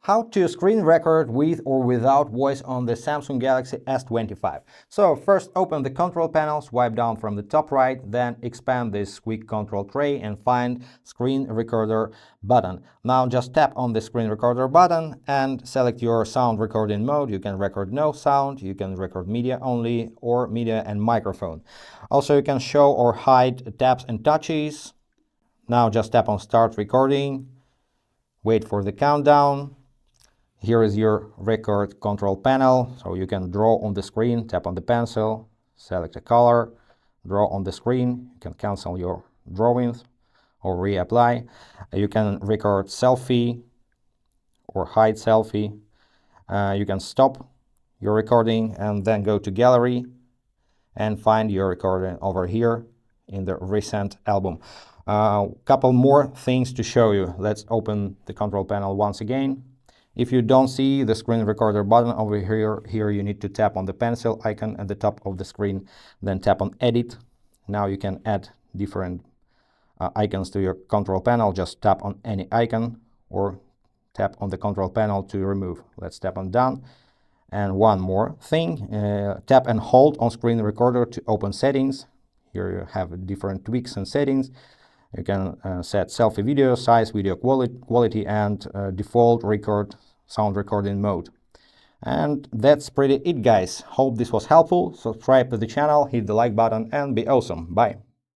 How to screen record with or without voice on the Samsung Galaxy S25. So first open the control panel, swipe down from the top right, then expand this quick control tray and find screen recorder button. Now just tap on the screen recorder button and select your sound recording mode. You can record no sound, you can record media only, or media and microphone. Also you can show or hide taps and touches. Now just tap on start recording, wait for the countdown. Here is your record control panel, so you can draw on the screen, tap on the pencil, select a color, draw on the screen. You can cancel your drawings or reapply. You can record selfie or hide selfie. You can stop your recording and then go to gallery and find your recording over here in the recent album. Couple more things to show you. Let's open the control panel once again. If you don't see the screen recorder button over here you need to tap on the pencil icon at the top of the screen, then tap on edit. Now you can add different icons to your control panel. Just tap on any icon or tap on the control panel to remove. Let's tap on done. And one more thing, tap and hold on screen recorder to open settings. Here you have different tweaks and settings. You can set selfie video size, video quality, and default sound recording mode. And that's pretty it, guys. Hope this was helpful. Subscribe to the channel, hit the like button, and be awesome. Bye.